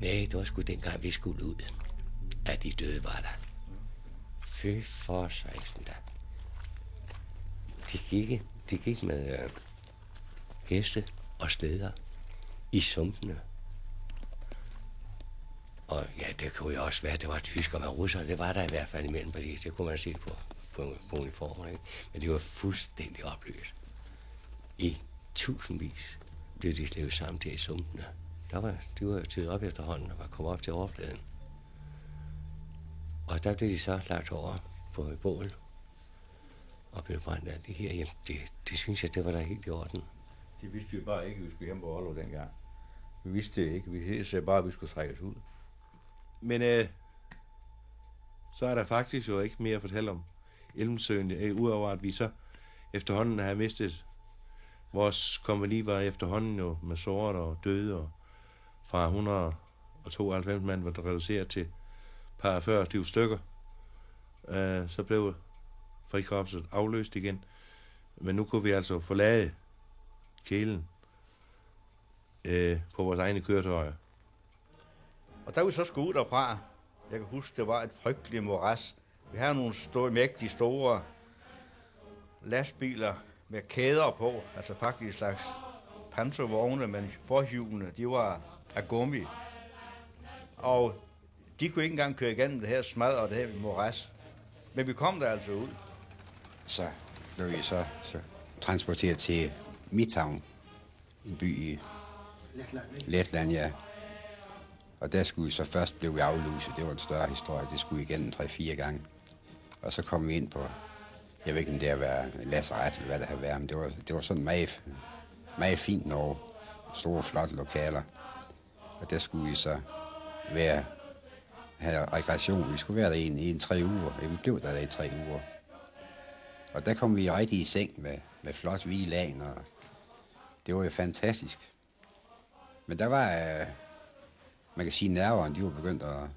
Nej, det var sgu dengang, vi skulle ud, at de døde var der. Fy for 16 da. De gik med heste og steder i sumpene. Og ja, det kunne jo også være, at det var tyskere med russere. Det var der i hvert fald imellem, fordi det kunne man se på uniformerne. Men det var fuldstændig opløst. I tusindvis blev de slævet sammen til i sumpene. De var tydet op efterhånden og var kommet op til overfladen. Og der blev de så lagt over på et bål og blev brændt alt det her. Jamen, det synes jeg, det var da helt i orden. Det vidste vi bare ikke, at vi skulle hjem på Orlov dengang. Vi vidste det ikke. Vi sagde bare, at vi skulle trækkes ud. Men så er der faktisk jo ikke mere at fortælle om Elmsøen, udover at vi så efterhånden har mistet. Vores kompagni var efterhånden jo med såret og døde, og fra 192 mand var det reduceret til par 40 stykker. Så blev frikorpset afløst igen. Men nu kunne vi altså forlade kælen på vores egne køretøjer. Og der vi så skulle ud derfra, jeg kan huske, det var et frygteligt moras. Vi havde nogle mægtige store lastbiler med kæder på, altså faktisk en slags panservogne, men forhjulene, de var af gummi. Og de kunne ikke engang køre igennem det her smad og det her moras. Men vi kom der altså ud. Så blev vi så transporteret til Midtown, en by i Letland, ja. Og der skulle vi så først blive afluset. Det var en større historie. Det skulle vi igennem 3-4 gange. Og så kom vi ind på, jeg ved ikke om det har været lazaret eller hvad det har været, men det var sådan meget fint Norge. Store, flotte lokaler. Og der skulle vi så have rekreation. Vi skulle være der i 3 uger. Ja, vi blev der i 3 uger. Og der kom vi rigtig i seng med flot hvilagen, og det var jo fantastisk. Men der var, man kan sige, nerverne, de var begyndt at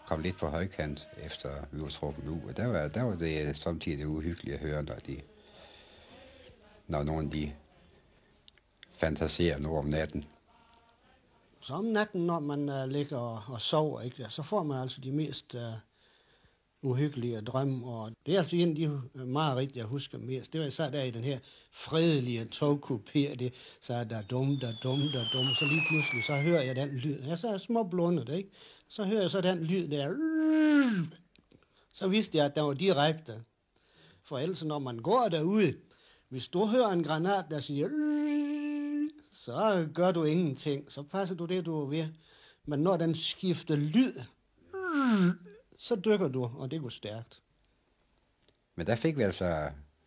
komme lidt på højkant, efter vi var trukket ud. Og der var det samtidig det uhyggelige at høre, når nogen de fantaserer noget om natten. Så om natten, når man ligger og sover, ikke, så får man altså de mest uhyggelige drømme. Og det er altså en af de mareridt, jeg husker mest. Det var så der i den her fredelige togkupé, det så er der dum. Så lige pludselig, så hører jeg den lyd. Jeg så er småblundet, ikke? Så hører jeg så den lyd der. Så vidste jeg, at der var direkte. For ellers, når man går derude, hvis du hører en granat, der siger, så gør du ingenting. Så passer du det, du er ved. Men når den skifter lyd, så dykker du, og det går stærkt. Men der fik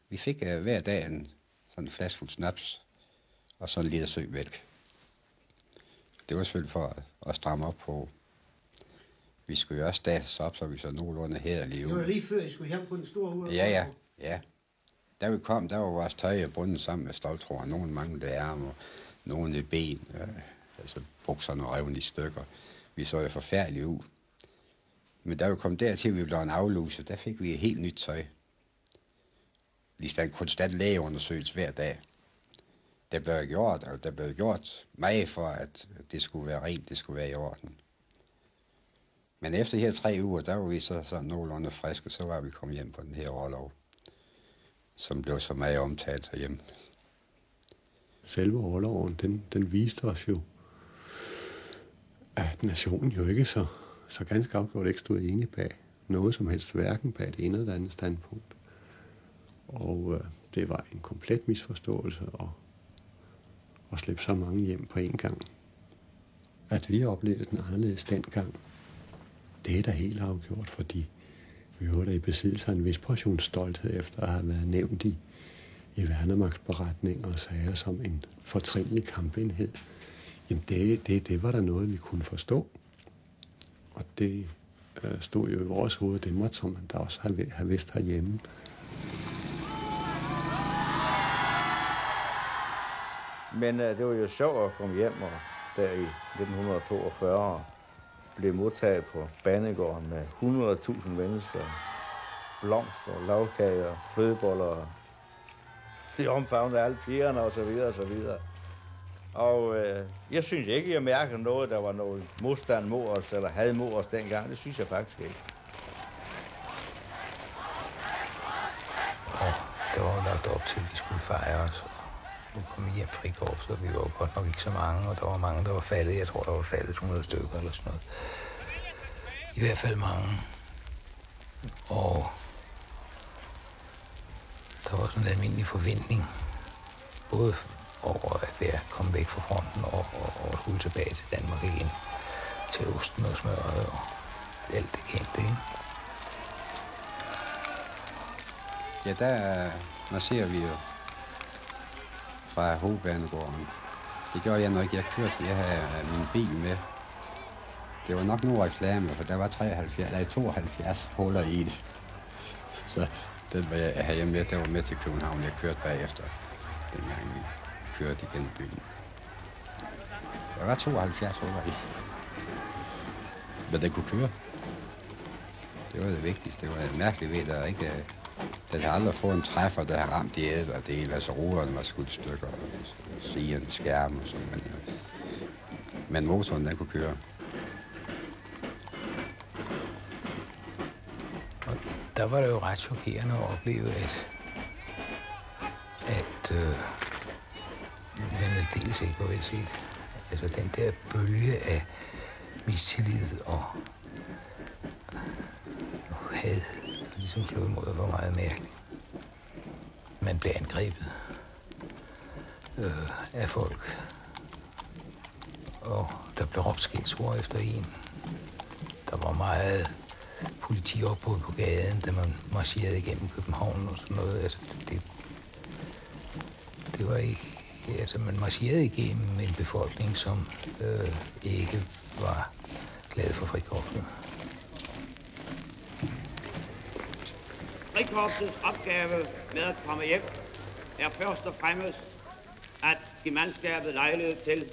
vi fik hver dag sådan en flaske fuld snaps, og sådan en liter sømælk. Det var selvfølgelig for at stramme op på. Vi skulle jo også dases op, så vi så nogenlunde hæderlige ud. Det var lige før, I skulle hjem på den store hoved. Ja. Da vi kom, der var vores tøj bundet sammen med stoltråder. Nogle manglede arme, og nogle ben, altså bukserne og revne i stykker. Vi så jo forfærdeligt ud. Men da vi kom dertil, vi blev en afluse, der fik vi et helt nyt tøj. Lige en konstant lægeundersøgelse hver dag. Der blev gjort meget for, at det skulle være rent, det skulle være i orden. Men efter de her 3 uger, der var vi så nogenlunde friske, så var vi kommet hjem på den her orlov, som blev så meget omtalt herhjemme. Selve orloven, den viste os jo, at nationen jo ikke så ganske afgjort ikke stod enig bag noget som helst, hverken bag det ene eller andet standpunkt. Og det var en komplet misforståelse at slippe så mange hjem på en gang. At vi oplevede den anderledes dengang, det er da helt afgjort, fordi vi var der i besiddelse af en vis portion stolthed efter at have været nævnt i værnemagtsberetninger og sager som en fortrinlig kampenhed. Jamen det var der noget, vi kunne forstå. Og det stod jo i vores hoved, det måtte som man da også have vidst herhjemme. Men det var jo sjovt at komme hjem, og der i 1942 blev modtaget på banegården med 100.000 mennesker. Blomster, lavkager, flødeboller. Det omfavnede alle pigerne og så videre og så videre. Og jeg synes ikke, jeg mærker noget, der var noget modstand mod os, eller had mod os dengang. Det synes jeg faktisk ikke. Og der var lagt op til, at vi skulle fejre os. Nu kom vi hjem frikorps, så vi var godt nok ikke så mange, og der var mange, der var faldet. Jeg tror, der var faldet 100 stykker eller sådan noget. I hvert fald mange. Og der var sådan en almindelig forventning, både over at være kommet væk fra fronten og skulle tilbage til Danmark igen, til osten og smøret og alt det kendte, ikke? Ja, der marcherer vi jo fra hovedbanegården. Det gjorde jeg, når jeg kørte, for jeg havde min bil med. Det var nok nogle reklamer, for der var 72 huller i det. Så den havde jeg med, der var med til København. Jeg kørte bagefter, dengang vi kørte igennem byen. Der var 72 huller i. Men den kunne køre. Det var det vigtigste. Det var mærkeligt ved, at ikke... Den har aldrig fået en træffer, der har ramt de ædre dele. Altså roderne var skudt stykker, og sigerne, skærmen og sådan. Men motoren, den kunne køre. Og der var det jo ret chokerende at opleve, at man aldeles ikke var velset. Altså den der bølge af mistillid og had, der ligesom slog imod, var meget mærkeligt. Man blev angrebet af folk, og der blev råbt skældsord efter en. Der var meget politiopbud på gaden, da man marcherede igennem København og sådan noget. Altså, det var ikke... Altså, man marcherede igennem en befolkning, som ikke var glad for frikorpset. Frikorpsets opgave med at komme hjem er først og fremmest at give mandskabet lejlighed til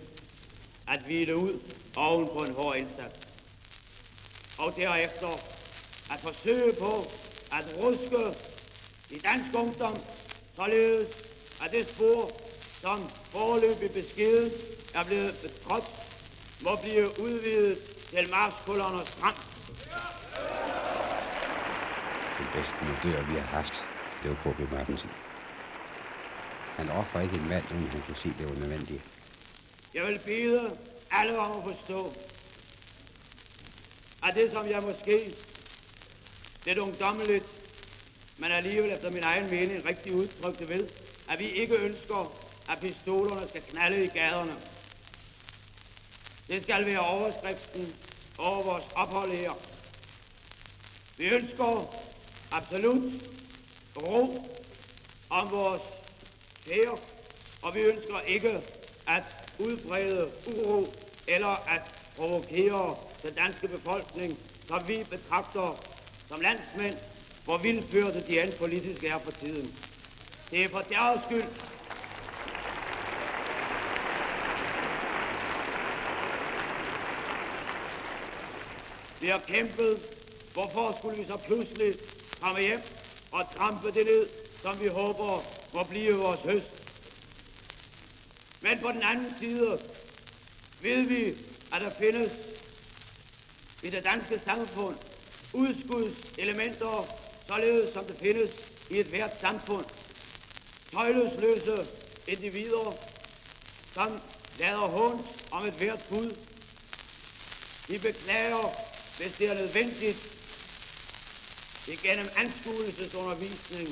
at hvile ud oven på en hård indsats. Og derefter at forsøge på at ruske i dansk ungdom, således at det spor, som foreløbig beskeden er blevet betrådt, må blive udvidet til Marskulderen og Strand. Den bedste kommandør, vi har haft, det var K.G. Martensen. Han offer ikke en mand, uden han kunne sige, det var nødvendigt. Jeg vil bede alle om at forstå, at det, som jeg måske lidt ungdommeligt, men alligevel efter min egen mening rigtig udtrykte ved, at vi ikke ønsker, at pistolerne skal knalde i gaderne. Det skal være overskriften over vores ophold her. Vi ønsker absolut ro om vores kære, og vi ønsker ikke at udbrede uro eller at provokere den danske befolkning, som vi betragter som landsmænd, hvor vildførte de end politisk er for tiden. Det er for deres skyld. Vi har kæmpet. Hvorfor skulle vi så pludselig komme hjem og trampe det ned, som vi håber må blive vores høst? Men på den anden side ved vi, at der findes i det danske samfund udskudselementer, således som det findes i et hvert samfund. Tøjlesløse individer, som lader hånd om et hvert bud. Vi beklager, hvis det er nødvendigt, igennem anskuelsesundervisning,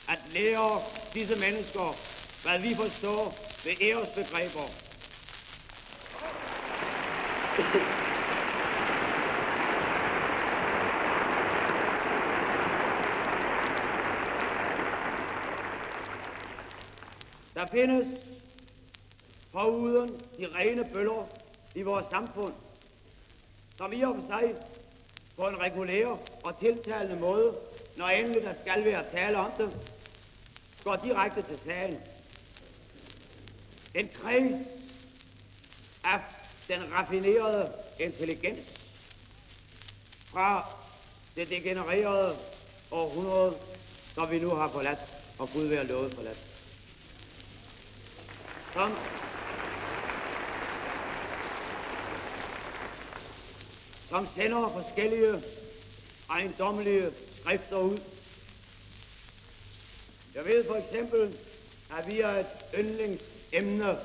at lære disse mennesker, hvad vi forstår ved æresbegreber. Der findes foruden de rene bøller i vores samfund, som i og for sig på en regulær og tiltalende måde, når endelig der skal være tale om det, går direkte til sagen. En kreds af den raffinerede intelligens fra det degenererede århundrede, som vi nu har forladt, og Gud være lovet forladt. Som som sender forskellige ejendommelige skrifter ud. Jeg ved for eksempel, at vi er et yndlingsemne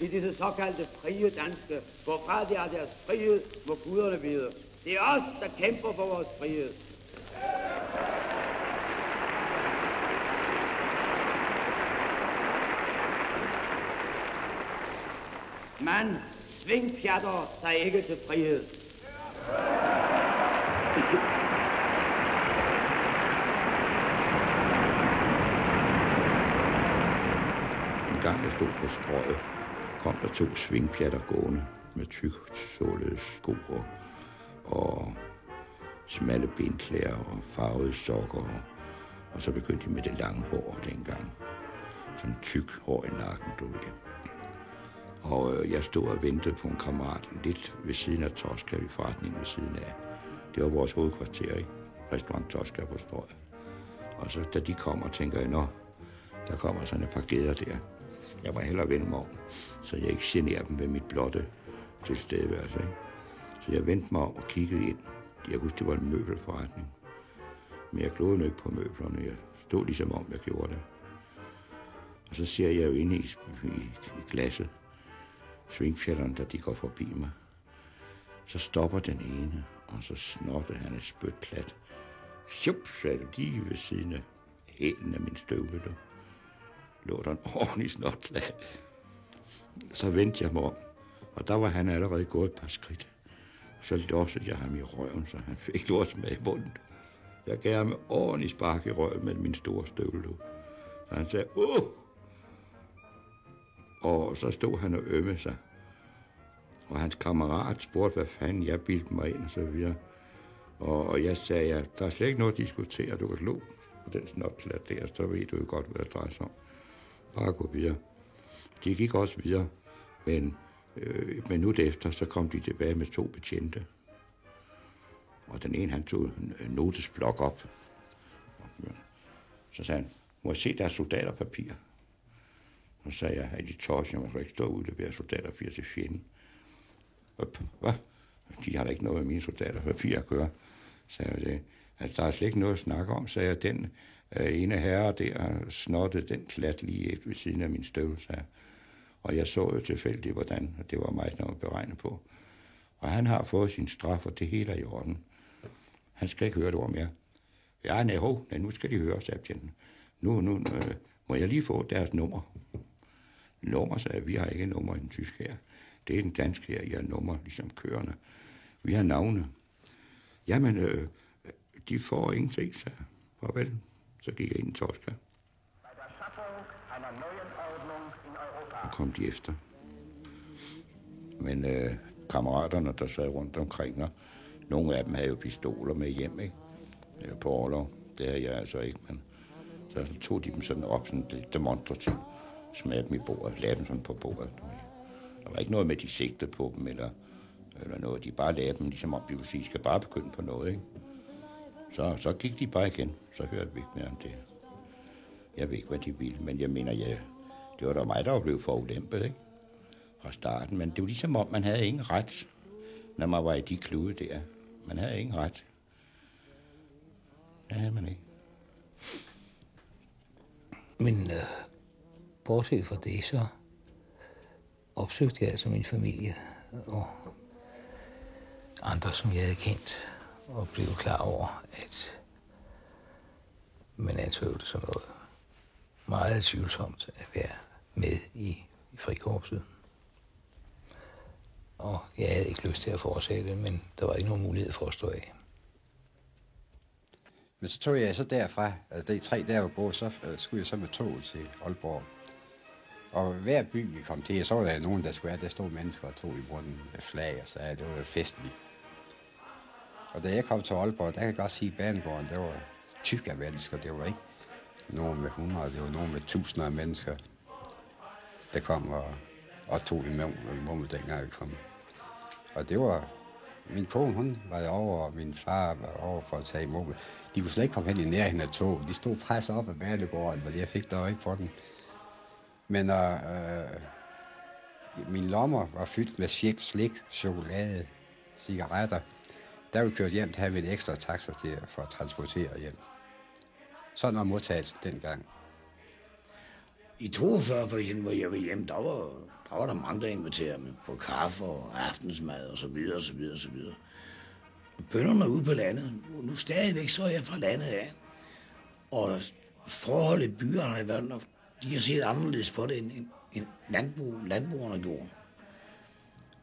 i disse såkaldte frie danske, hvorfra det er deres frihed, må guderne vide. Det er os, der kæmper for vores frihed. Man svingpjatter sig ikke til frihed. En gang jeg stod på strøget, kom der 2 svingpjatter gående med tyksålede sko og smalle benklæder og farvede sokker. Og så begyndte de med det lange hår dengang. Sådan tyk hår i nakken, du ved. Og jeg stod og ventede på en kammerat lidt ved siden af Tosca, i forretningen ved siden af. Det var vores hovedkvarter, ikke? Restaurant Tosca på strøget. Og så da de kommer, tænker jeg, der kommer sådan et par gæder der. Jeg var hellere vende mig om, så jeg ikke generer dem med mit blotte tilstedeværelse, ikke? Så jeg vendte mig om og kiggede ind. Jeg husker, det var en møbelforretning. Men jeg glodede ikke på møblerne. Jeg stod ligesom om, jeg gjorde det. Og så ser jeg jo inde i glasset, svingfjælderen, da de går forbi mig. Så stopper den ene, og så snotter han et spyt plat. Sjup, sagde det lige ved siden af hælen af min støvle. Lå der en ordentlig snotlag. Så vendte jeg mig om, og der var han allerede gået et par skridt. Så lossede jeg ham i røven, så han fik lortsmag i munden. Jeg gav ham ordentligt spark i røven med min store støvle. Så han sagde, Og så stod han og ømmede sig. Og hans kammerat spurgte, hvad fanden jeg bildte mig ind og så videre. Og jeg sagde, der er slet ikke noget at diskutere. Du kan slå på den snotklad der, så ved du jo godt, hvad det drejer sig om. Bare gå videre. De gik også videre, men et minut efter, så kom de tilbage med 2 betjente. Og den ene, han tog en notesblok op. Så sagde han, må jeg se deres soldaterpapir? Og så sagde jeg, at de tors, jeg må ikke stå ud og levere soldaterpapir til fjenden. Hvad? De har da ikke noget med mine soldaterpapir at gøre, sagde jeg det. Altså, der er slet ikke noget at snakke om, sagde jeg. Den ene herre der snottede den klat lige ved siden af min støvle, sagde jeg. Og jeg så jo tilfældigt, hvordan, og det var mig, der var beregnet på. Og han har fået sin straf, og det hele er i orden. Han skal ikke høre et ord mere. Ja, nej, nu skal de høre, sagde betjenten. Nu må jeg lige få deres nummer. Nummer, sagde jeg. Vi har ikke nummer i den tyske her. Det er den danske her, I har nummer, ligesom kørende. Vi har navne. Jamen, de får ingenting, sagde jeg. Farvel. Så gik jeg ind i Tosca. Og kom de efter. Men kammeraterne, der sad rundt omkring, og nogle af dem havde jo pistoler med hjem, ikke? På orlov. Det havde jeg altså ikke, men så tog de dem sådan op, sådan lidt demonstrativt. Smadte dem i bordet, lagde dem sådan på bordet. Der var ikke noget med, de sigtede på dem, eller noget. De bare lagde dem, ligesom om de ville sige, skal bare begynde på noget, ikke? Så gik de bare igen. Så hørte vi ikke mere om det. Jeg ved ikke, hvad de ville, men jeg mener, det var da mig, der var blevet forulæmpet, ikke? Fra starten. Men det var ligesom om, man havde ingen ret, når man var i de klude der. Man havde ingen ret. Det havde man ikke. Men bortset fra det, så opsøgte jeg altså min familie og andre, som jeg havde kendt, og blev klar over, at man anså det som noget meget tvivlsomt at være med i frikorpset. Og jeg havde ikke lyst til at fortsætte, men der var ikke nogen mulighed for at stå af. Men så tog jeg så derfra, altså det 3 dage at gå, så skulle jeg så med tog til Aalborg. Og hver by, vi kom til, så var der nogen, der skulle være, der stod mennesker og tog i bunden med flag, og så det var festligt. Og da jeg kom til Aalborg, der kan jeg godt sige, at banegården, der var tyk af mennesker. Det var ikke nogen med 100, det var nogen med tusinder af mennesker, der kom og tog imod dengang vi kom. Og det var, min kone, hun var over, og min far var over for at tage imod. De kunne slet ikke komme hen i nærheden af tog. De stod presset op af banegården, og jeg fik der ikke på den. Men mine lommer var fyldt med slik, chokolade, cigaretter. Da vi kørte hjem, der havde vi et ekstra taxa til for at transportere hjem. Sådan var modtagelsen dengang. I 42, for eksempel, hvor jeg var hjemme, der var der mange, der inviterede mig på kaffe og aftensmad og så videre, og så videre, og så videre. Bønderne ude på landet, nu stadigvæk så er jeg fra landet af. Og forholdet i byerne har været nok, de har set anderledes på det, end landbrugerne gjorde.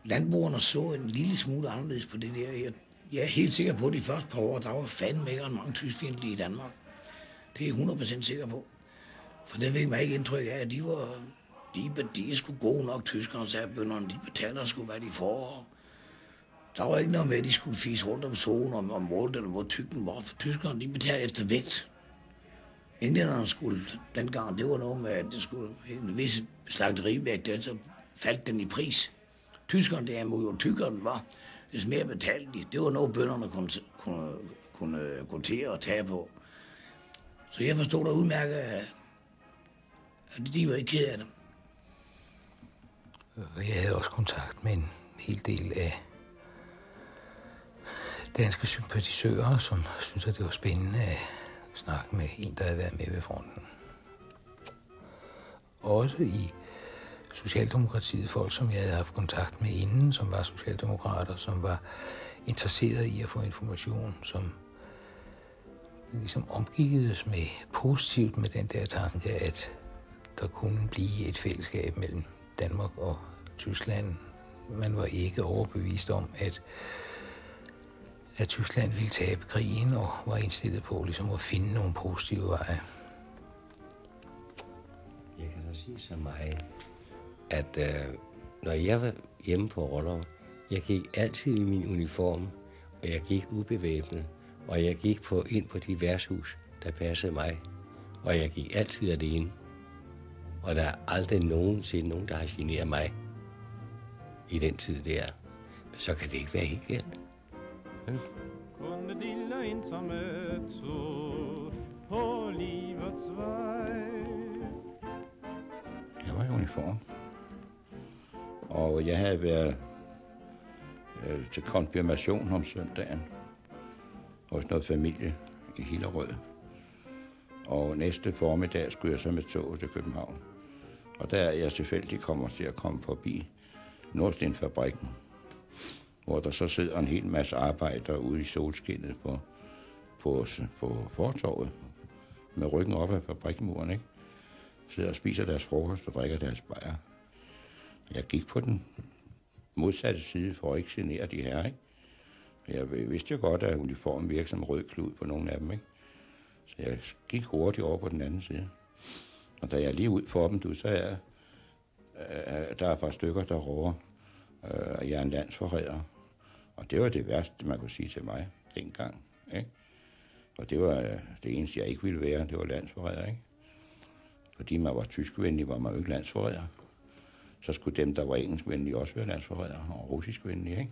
Landbrugerne så en lille smule anderledes på det der. Jeg er helt sikker på, at de første par år, der var fandme ikke mange tyskfjendtlige i Danmark. Det er jeg 100% sikker på. For det fik man ikke indtryk af, at de er sgu gode nok, tyskerne, sagde bønderne. De betaler sgu, hvad de får. Der var ikke noget med, at de skulle fise rundt om zonen og måle den, hvor tyk den var. For tyskerne, de betalte efter vægt. Englænderne skulle dengang, det var noget med, at det skulle en vis slagterivægt, så faldt den i pris. Tyskerne derimod, jo tykkere den var, des mere betalte de. Det var noget, bønderne kunne gå til og tage på. Så jeg forstod da udmærket, at de var ikke ked af det. Jeg havde også kontakt med en hel del af danske sympatisører, som synes, at det var spændende at snakke med en, der havde været med ved fronten. Også i Socialdemokratiet, folk, som jeg havde haft kontakt med inden, som var socialdemokrater, som var interesseret i at få information, som ligesom omgikkedes med positivt med den der tanke, at der kunne blive et fællesskab mellem Danmark og Tyskland. Man var ikke overbevist om, at Tyskland ville tabe krigen og var indstillet på ligesom at finde nogle positive veje. Jeg kan da sige så meget, at når jeg var hjemme på Rollerup, jeg gik altid i min uniform, og jeg gik ubevæbnet, og jeg gik ind på de værtshus, der passede mig, og jeg gik altid alene. Og der er aldrig nogensinde nogen, der har generet mig i den tid der. Men så kan det ikke være helt galt. Jeg var i uniform. Og jeg havde været til konfirmation om søndagen hos noget familie i Hillerød. Og næste formiddag skulle jeg så med tog til København. Og der er jeg tilfældigt kommer til at komme forbi Nordstenfabrikken, hvor der så sidder en hel masse arbejdere ude i solskinnet på fortorvet, med ryggen op af fabrikmuren, ikke? Sidder og spiser deres frokost og drikker deres bajer. Jeg gik på den modsatte side for at ikke genere de her, ikke? Jeg vidste jo godt, at uniformen virkede som rød klud på nogle af dem, ikke? Så jeg gik hurtigt over på den anden side. Og da jeg lige ud for dem, så er der er et par stykker, der råber, at jeg er en landsforræder. Og det var det værste, man kunne sige til mig dengang, ikke? Og det var det eneste, jeg ikke ville være, det var landsforræder, ikke? Fordi man var tyskvenlig, var man jo ikke landsforræder. Så skulle dem, der var engelskvenlige, også være landsforræder, og russiskvenlige, ikke?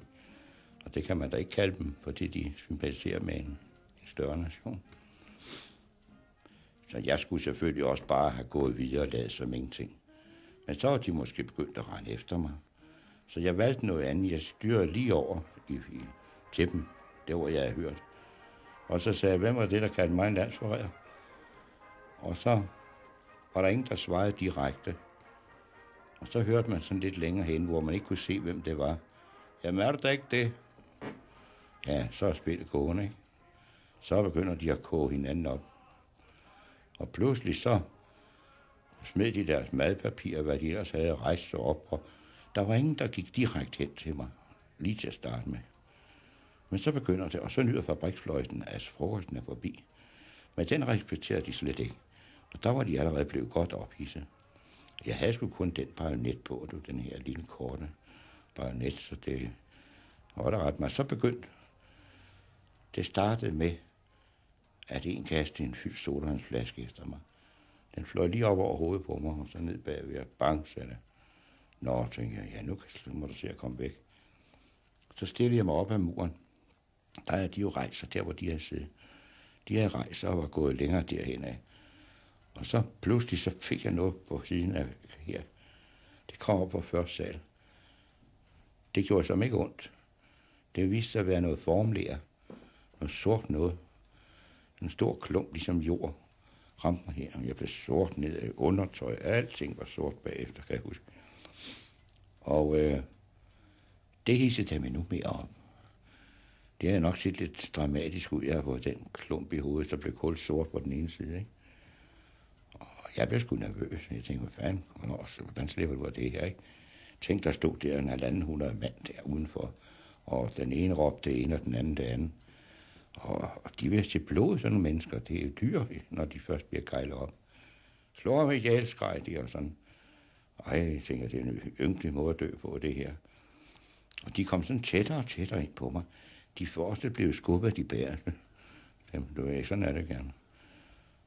Og det kan man da ikke kalde dem, fordi de sympatiserer med en større nation. Så jeg skulle selvfølgelig også bare have gået videre og lavet som ingenting. Men så var de måske begyndt at rende efter mig. Så jeg valgte noget andet. Jeg styrede lige over til dem, det hvor jeg havde hørt. Og så sagde jeg, hvem var det, der kaldte mig en landsforræder? Og så var der ingen, der svarede direkte. Og så hørte man sådan lidt længere hen, hvor man ikke kunne se, hvem det var. Jamen er det da ikke det? Ja, så er spillet gående, ikke? Så begynder de at koge hinanden op. Og pludselig så smed de deres madpapir, hvad de ellers havde rejst sig op. Og der var ingen, der gik direkte hen til mig, lige til at starte med. Men så begynder det, og så nyder fabriksfløjten, at frokosten er forbi. Men den respekterede de slet ikke. Og der var de allerede blevet godt ophidset. Jeg havde sgu kun den bajonet på, den her lille korte bajonet, så det var der ret meget. Så begyndte det startede med, at en kastede en fyldt sodavandsflaske efter mig. Den fløj lige op over hovedet på mig, og så ned bagved, og bang, sagde det. Nå, tænkte jeg, ja, nu må du se at komme væk. Så stillede jeg mig op ad muren. Der er de jo rejst sig der, hvor de havde siddet. De havde rejst sig og var gået længere derhen af. Og så pludselig så fik jeg noget på siden af her. Det kom op på første sal. Det gjorde som ikke ondt. Det viste sig at være noget formler. Noget sort noget. En stor klump, ligesom jord, ramte mig her. Jeg blev sort ned af undertøj. Alting var sort bagefter, kan jeg huske. Og det hissede mig nu mere op. Det har nok set lidt dramatisk ud. Jeg har fået den klump i hovedet, der blev kul sort på den ene side, ikke? Og jeg blev sgu nervøs. Jeg tænkte, hvad fanden, hvordan slipper du af det her, ikke? Tænk, der stod der 1.500 mand der udenfor, og den ene råbte det ene, og den anden det andet. Og de vil se blod, sådan nogle mennesker. Det er jo dyr, når de først bliver kejlet op. Slår mig ihjel, skreg de og sådan. Ej, jeg tænker, det er en ynkelig måde at dø på, det her. Og de kom sådan tættere og tættere ind på mig. De første blev skubbet af de bæreste. Du ved, sådan er det gerne.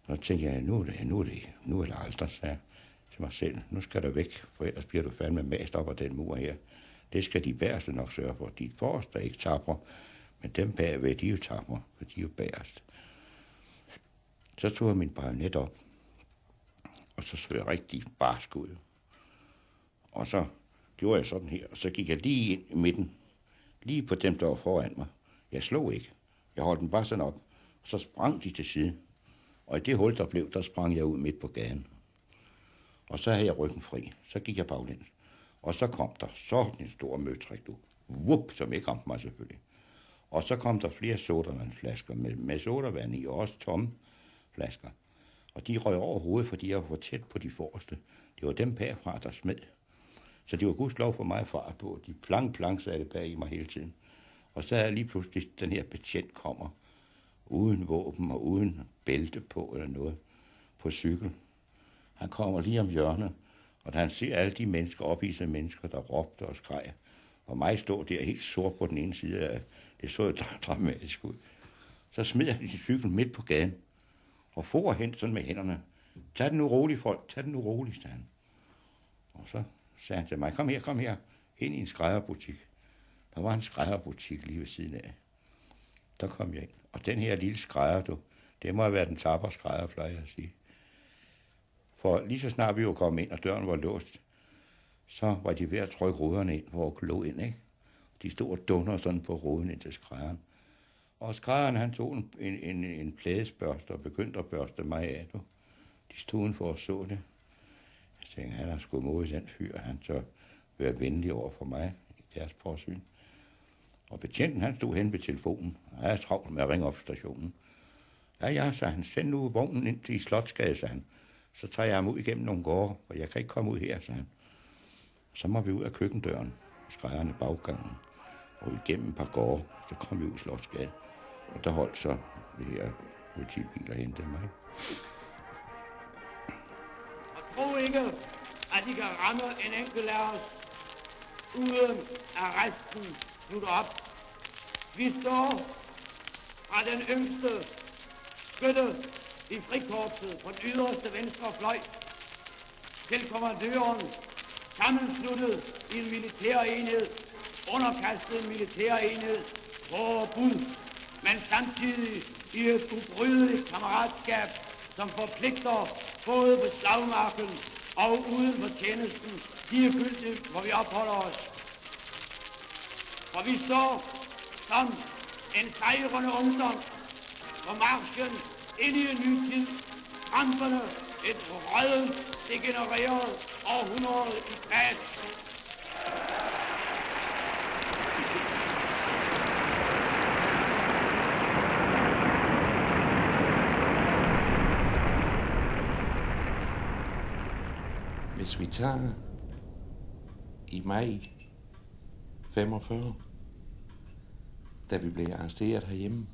Så tænkte jeg, nu er det aldrig, sagde jeg til mig selv. Nu skal der væk, for ellers bliver du fandme mast op af den mur her. Det skal de bæreste nok sørge for. De forreste er ikke tapre, men dem bagved, de er jo tapre, for de er jo bærest. Så tog jeg min bajonet op, og så så jeg rigtig barsk ud. Og så gjorde jeg sådan her, og så gik jeg lige ind i midten, lige på dem, der var foran mig. Jeg slog ikke. Jeg holdt den bare sådan op, og så sprang de til side. Og i det hul, der blev, der sprang jeg ud midt på gaden. Og så havde jeg ryggen fri. Så gik jeg baglæns. Og så kom der sådan en stor møtrik, Whoop, som ikke ramte mig selvfølgelig. Og så kom der flere sodavandflasker med sodavand i, og også tomme flasker. Og de røg over hovedet, fordi jeg var for tæt på de forreste. Det var dem bagfra, der smed. Så det var gudskelov for mig fart på. De plank satte bag i mig hele tiden. Og så er lige pludselig, den her betjent kommer, uden våben og uden bælte på eller noget, på cykel. Han kommer lige om hjørnet, og da han ser alle de mennesker, ophidsede mennesker, der råbte og skreg, og mig stod der helt sort på den ene side af, det så jo dramatisk ud. Så smed han sin cykel midt på gaden, og for hen sådan med hænderne. Tag den nu roligt, folk, tag den nu roligt, sagde han. Og så sagde han til mig, kom her, ind i en skrædderbutik. Der var en skrædderbutik lige ved siden af. Der kom jeg ind, og den her lille skrædder, det må have været den tapper skrædder, plejer jeg at sige. For lige så snart vi var kommet ind, og døren var låst, så var de ved at trykke ruderne ind, hvor jeg lå ind, ikke? De stod og dunder sådan på ruden ind til skrædderen. Og skrædderen, han tog en plædesbørste og begyndte at børste mig af, du. De stod udenfor og så det. Jeg tænkte, han har sgu mod den fyr, han tør være venlig over for mig i deres påsyn. Og betjenten, han stod hen ved telefonen, og jeg er travlt med at ringe op på stationen. Ja, sagde han, send nu vognen ind til Slotsgade, sagde han. Så tager jeg ham ud igennem nogle gårde, og jeg kan ikke komme ud her, sagde han. Så må vi ud af køkkendøren, skrædderen i baggangen, og igennem et par gårde, så kom vi ud i Slotsgade. Og der holdt så det her politibiler og hentede mig. Og tro ikke, at de kan ramme en enkelt af os, uden at resten slutter op. Vi står fra den yngste skytte i frikorpset på den yderste venstre fløj til kommandøren, sammensluttet i en militær enhed, underkastet en militær enhed på bud, men samtidig i et ubrydeligt kammeratskab, som forpligter både på slagmarken og uden for tjenesten, ligegyldigt hvor vi opholder os. For vi står som en sejrende ungdom på marchen ind i en ny tid, ramperne et rødent, degenereret århundrede i kras. Hvis vi tager i maj 45, da vi blev arresteret herhjemme.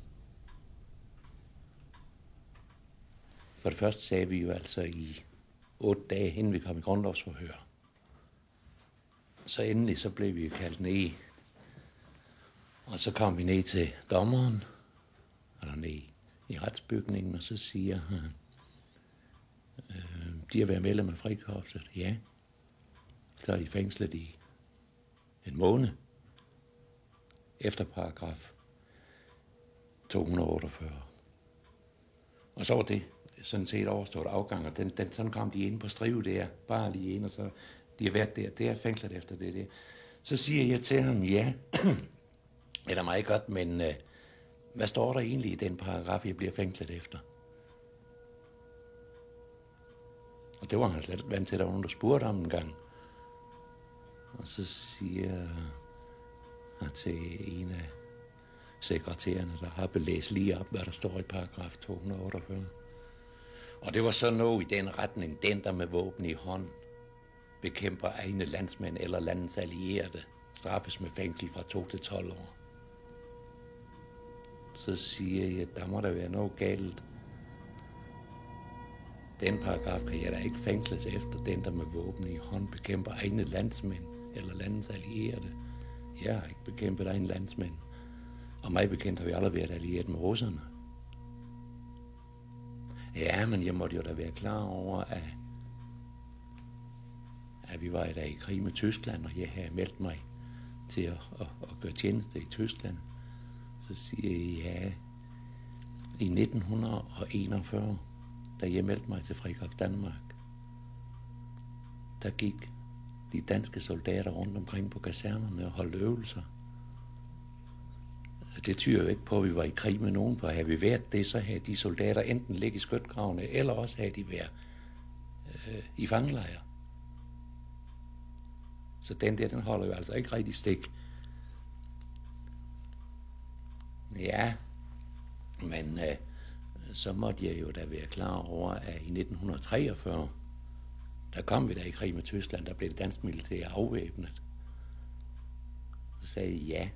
For det første sagde vi jo altså i 8 dage, inden vi kom i grundlovsforhør. Så endelig så blev vi kaldt ned. Og så kom vi ned til dommeren, eller ned i retsbygningen, og så siger han, de har været medlem af frikorpset. Ja. Så er de fængslet i en måned. Efter paragraf 248. Og så var det sådan set overstået afgang, og sådan kom de ind på strive der, bare lige ind, og så de har været der er fængslet efter det der. Så siger jeg til ham, ja, er da meget godt, men hvad står der egentlig i den paragraf, jeg bliver fængslet efter? Og det var han slet ikke vant til, der var nogen, der spurgte om en gang. Og så siger han til en af sekretærerne, der har belæst lige op, hvad der står i paragraf 248. Og det var så noget i den retning, den der med våben i hånd bekæmper egne landsmænd eller landets allierede, straffes med fængsel fra 2 til 12 år. Så siger jeg, der må der være noget galt. Den paragraf kan jeg da ikke fængsles efter, den der med våben i hånd bekæmper egne landsmænd eller landets allierede. Jeg har ikke bekæmpet egne landsmænd. Og mig bekendt har vi aldrig været allieret med russerne. Ja, men jeg måtte jo da være klar over, at vi var da i krig med Tyskland, og jeg havde meldt mig til at gøre tjeneste i Tyskland. Så siger jeg, ja, i 1941, da jeg meldte mig til Frikorps Danmark, der gik de danske soldater rundt omkring på kasernerne og holdt øvelser. Det tyder jo ikke på, at vi var i krig med nogen, for havde vi været det, så havde de soldater enten ligget i skyttegravene, eller også havde de været i fangelejre. Så den holder jo altså ikke rigtig stik. Ja, men så måtte jeg jo da være klar over, at i 1943, der kom vi da i krig med Tyskland, der blev det danske militær afvæbnet. Så sagde jeg, ja,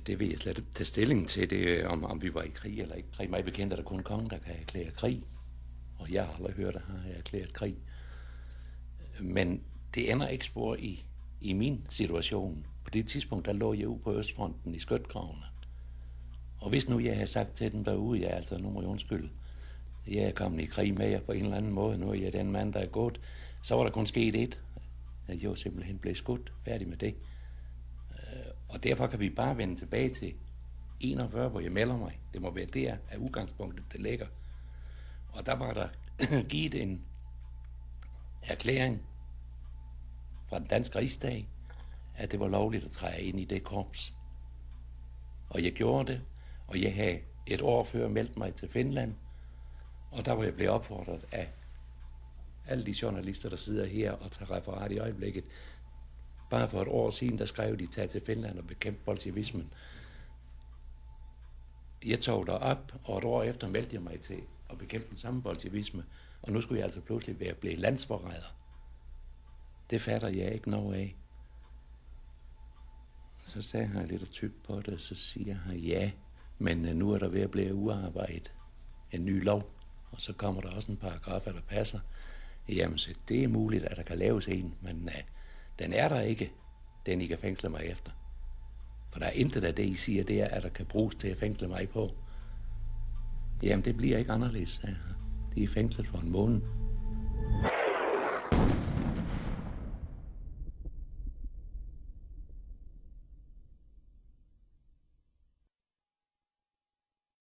det vil jeg slet ikke tage stilling til, det, om vi var i krig eller ikke krig. Mig bekendt er der kun kongen, der kan erklære krig, og jeg har aldrig hørt, at han har erklæret krig. Men det ender ikke spor i min situation. På det tidspunkt, der lå jeg ude på Østfronten i skyttegravene. Og hvis nu jeg havde sagt til den derude, ja, altså nu må jeg undskylde, jeg er kommet i krig med jer på en eller anden måde, nu er jeg den mand, der er gået, så var der kun sket et. Jeg var simpelthen blevet skudt, færdig med det. Og derfor kan vi bare vende tilbage til 41, hvor jeg melder mig. Det må være der af udgangspunktet, det ligger. Og der var der givet en erklæring fra den danske rigsdag, at det var lovligt at træde ind i det korps. Og jeg gjorde det, og jeg havde et år før meldt mig til Finland, og der var jeg blevet opfordret af alle de journalister, der sidder her og tager referat i øjeblikket. Bare for et år siden, der skrev de, tag til Finland og bekæmpe bolsjevismen. Jeg tog derop, og et år efter meldte jeg mig til at bekæmpe den samme bolsjevisme, og nu skulle jeg altså pludselig være blevet landsforræder. Det fatter jeg ikke noget af. Så sagde han lidt og tyk på det, og så siger han, ja, men nu er der ved at blive udarbejdet en ny lov, og så kommer der også en paragraf, der passer. Jamen, så det er muligt, at der kan laves en, men den er der ikke, den I kan fængsle mig efter. For der er intet af det, I siger, det er, at der kan bruges til at fængsle mig på. Jamen, det bliver ikke anderledes, sagde han. De er fængslet for en måned.